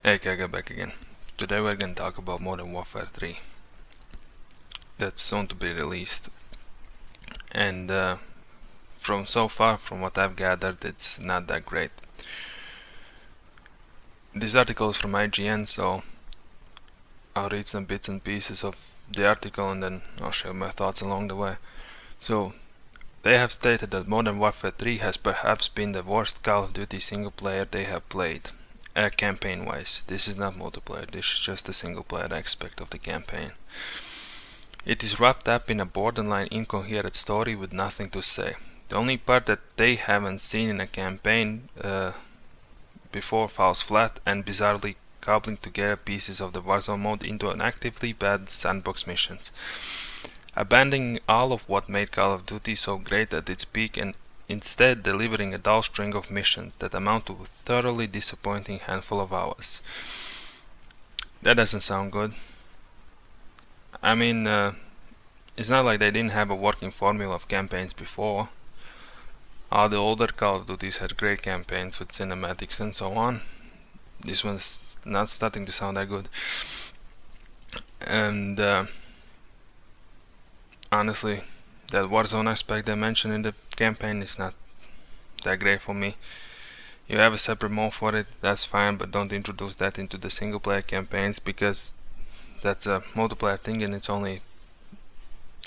Hey, Kaga back again. Today we're gonna talk about Modern Warfare 3. That's soon to be released. And from so far, from what I've gathered, it's not that great. This article is from IGN, so I'll read some bits and pieces of the article and then I'll share my thoughts along the way. So, they have stated that Modern Warfare 3 has perhaps been the worst Call of Duty single player they have played. Campaign wise. This is not multiplayer, this is just the single player aspect of the campaign. It is wrapped up in a borderline incoherent story with nothing to say. The only part that they haven't seen in a campaign before falls flat, and bizarrely cobbling together pieces of the Warzone mode into an actively bad sandbox missions. Abandoning all of what made Call of Duty so great at its peak and instead delivering a dull string of missions that amount to a thoroughly disappointing handful of hours. That doesn't sound good. I mean, it's not like they didn't have a working formula of campaigns before. All the older Call of Duties had great campaigns with cinematics and so on. This one's not starting to sound that good. And honestly, that Warzone aspect they mentioned in the campaign is not that great for me. You have a separate mode for it, that's fine, but don't introduce that into the single player campaigns because that's a multiplayer thing and it's only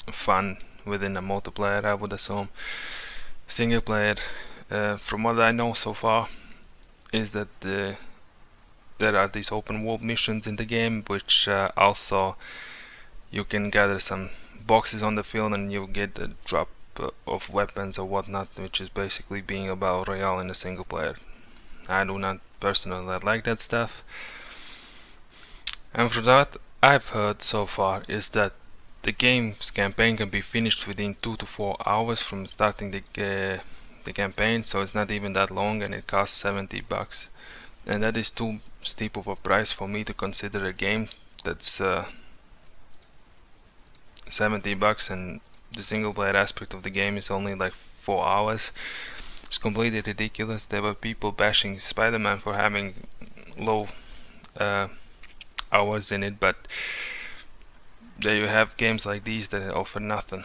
fun within a multiplayer, I would assume. Single player, from what I know so far, is that there are these open world missions in the game, which also you can gather some boxes on the field and you get a drop of weapons or whatnot, which is basically being a battle royale in a single player. I do not personally like that stuff. And from what I've heard so far is that the game's campaign can be finished within 2 to 4 hours from starting the campaign, so it's not even that long and it costs $70. And that is too steep of a price for me to consider a game that's $70 and the single player aspect of the game is only like 4 hours. It's completely ridiculous. There were people bashing Spider-Man for having low hours in it, but there you have games like these that offer nothing.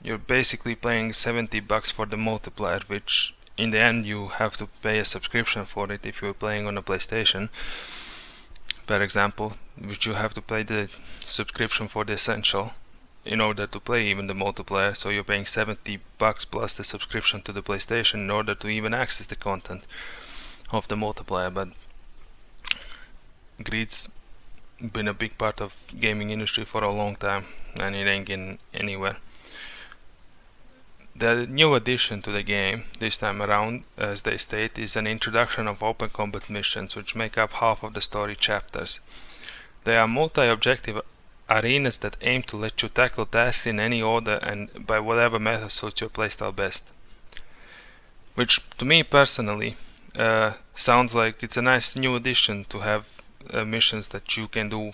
You're basically paying $70 for the multiplayer, which in the end you have to pay a subscription for it if you're playing on a PlayStation, for example, which you have to pay the subscription for the essential in order to play even the multiplayer, so you're paying $70 plus the subscription to the PlayStation in order to even access the content of the multiplayer. But greed's been a big part of gaming industry for a long time and it ain't getting anywhere. The new addition to the game this time around, as they state, is an introduction of open combat missions which make up half of the story chapters. They are multi-objective arenas that aim to let you tackle tasks in any order and by whatever method suits your playstyle best. Which to me personally sounds like it's a nice new addition to have missions that you can do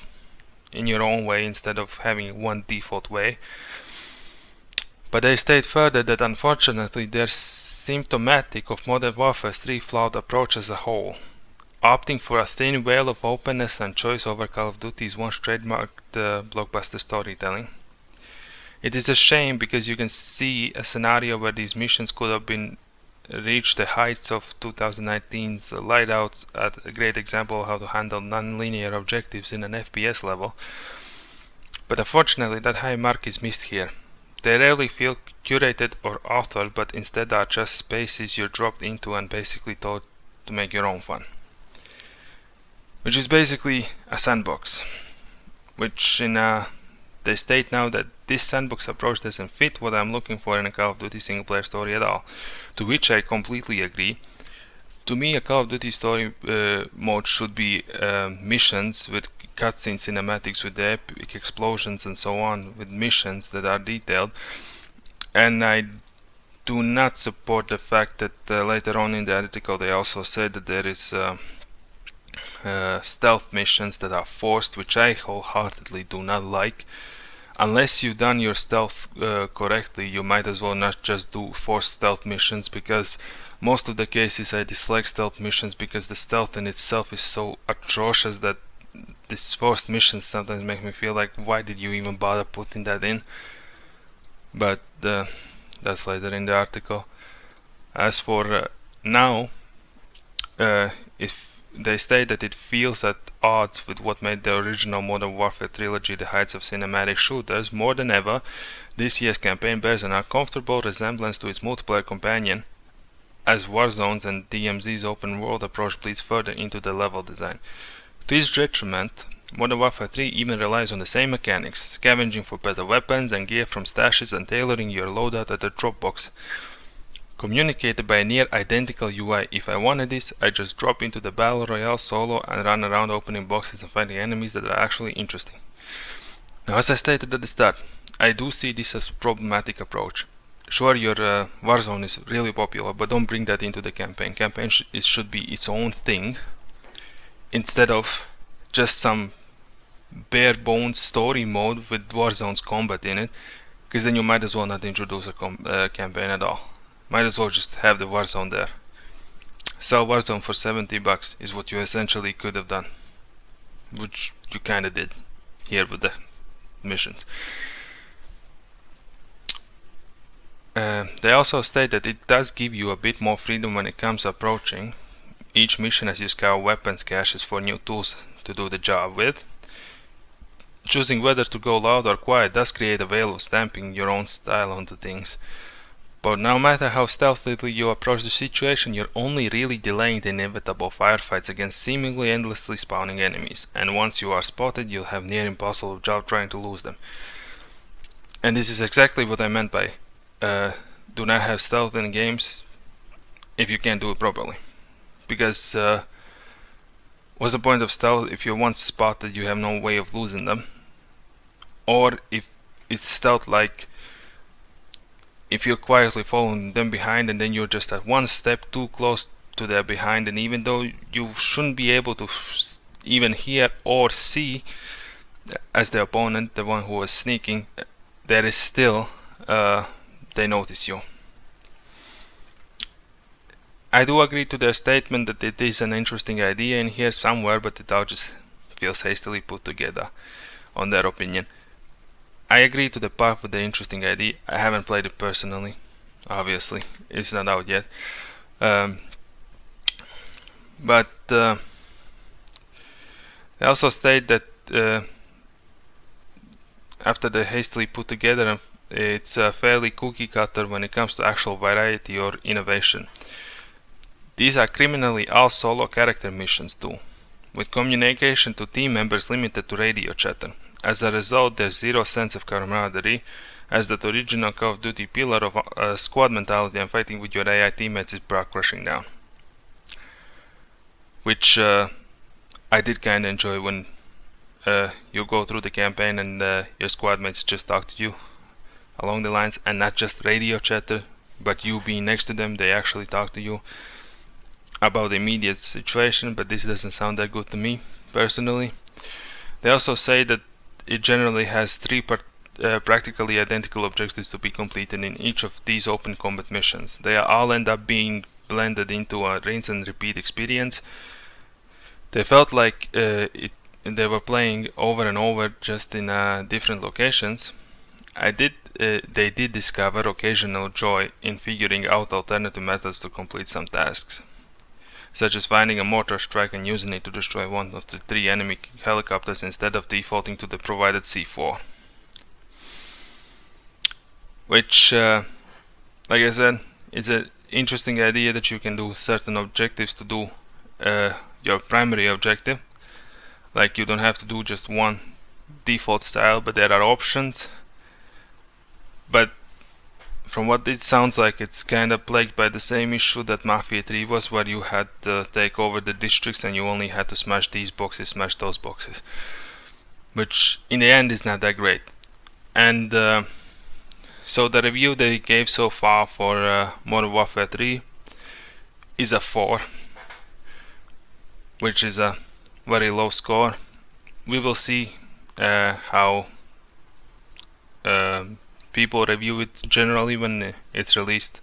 in your own way instead of having one default way. But they state further that unfortunately they're symptomatic of Modern Warfare 3's flawed approach as a whole. Opting for a thin veil of openness and choice over Call of Duty's once trademarked blockbuster storytelling. It is a shame because you can see a scenario where these missions could have been reached the heights of 2019's Lighthouse, at a great example of how to handle non-linear objectives in an FPS level. But unfortunately that high mark is missed here. They rarely feel curated or authored, but instead are just spaces you're dropped into and basically told to make your own fun. Which is basically a sandbox. Which they state now that this sandbox approach doesn't fit what I'm looking for in a Call of Duty single player story at all. To which I completely agree. To me, a Call of Duty story mode should be missions with cutscene cinematics with the epic explosions and so on, with missions that are detailed. And I do not support the fact that later on in the article they also said that there is stealth missions that are forced, which I wholeheartedly do not like. unless you've done your stealth correctly, you might as well not just do forced stealth missions, because most of the cases I dislike stealth missions because the stealth in itself is so atrocious that these forced missions sometimes make me feel like, why did you even bother putting that in? But that's later in the article. As for now, if they state that it feels at odds with what made the original Modern Warfare trilogy the heights of cinematic shooters, more than ever, this year's campaign bears an uncomfortable resemblance to its multiplayer companion, as Warzone's and DMZ's open world approach bleeds further into the level design. To its detriment, Modern Warfare 3 even relies on the same mechanics, scavenging for better weapons and gear from stashes and tailoring your loadout at the drop box. Communicated by a near identical UI. If I wanted this, I just drop into the Battle Royale solo and run around opening boxes and finding enemies that are actually interesting. Now, as I stated at the start, I do see this as a problematic approach. Sure, your Warzone is really popular, but don't bring that into the campaign. Campaign should be its own thing, instead of just some bare bones story mode with Warzone's combat in it, because then you might as well not introduce a campaign at all. Might as well just have the Warzone there. Sell Warzone for $70 is what you essentially could have done, which you kinda did here with the missions. They also state that it does give you a bit more freedom when it comes to approaching each mission as you scour weapons caches for new tools to do the job with. Choosing whether to go loud or quiet does create a veil of stamping your own style onto things. But no matter how stealthily you approach the situation, you're only really delaying the inevitable firefights against seemingly endlessly spawning enemies, and once you are spotted, you'll have near impossible job trying to lose them. And this is exactly what I meant by do not have stealth in games if you can't do it properly. Because what's the point of stealth if you're once spotted, you have no way of losing them? Or if it's stealth like if you're quietly following them behind and then you're just at one step too close to their behind, and even though you shouldn't be able to even hear or see as the opponent, the one who was sneaking, there is still they notice you. I do agree to their statement that it is an interesting idea in here somewhere, but it all just feels hastily put together, on their opinion. I agree to the part with the interesting idea. I haven't played it personally, obviously. It's not out yet. But they also state that after they hastily put together, it's fairly cookie cutter when it comes to actual variety or innovation. These are criminally all solo character missions too, with communication to team members limited to radio chatter. As a result, there's zero sense of camaraderie, as that original Call of Duty pillar of squad mentality and fighting with your AI teammates is brought crushing down. Which I did kinda enjoy when you go through the campaign and your squad mates just talk to you along the lines, and not just radio chatter, but you being next to them, they actually talk to you about the immediate situation. But this doesn't sound that good to me personally. They also say that it generally has three practically identical objectives to be completed in each of these open combat missions. They all end up being blended into a rinse and repeat experience. They felt like they were playing over and over, just in different locations. They did discover occasional joy in figuring out alternative methods to complete some tasks, such as finding a mortar strike and using it to destroy one of the 3 enemy helicopters instead of defaulting to the provided C4. Which, like I said, is an interesting idea that you can do certain objectives to do your primary objective. Like, you don't have to do just one default style, but there are options. But from what it sounds like, it's kind of plagued by the same issue that Mafia 3 was, where you had to take over the districts and you only had to smash these boxes, smash those boxes, which in the end is not that great. And so the review they gave so far for Modern Warfare 3 is a 4, which is a very low score. We will see how people review it generally when it's released.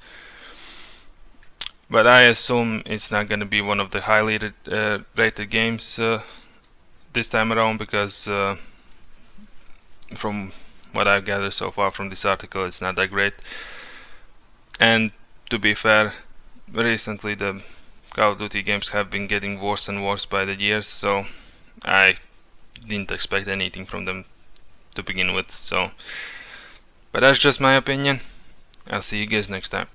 But I assume it's not going to be one of the highly rated games this time around, because from what I've gathered so far from this article, it's not that great. And to be fair, recently the Call of Duty games have been getting worse and worse by the years, so I didn't expect anything from them to begin with. So, but that's just my opinion. I'll see you guys next time.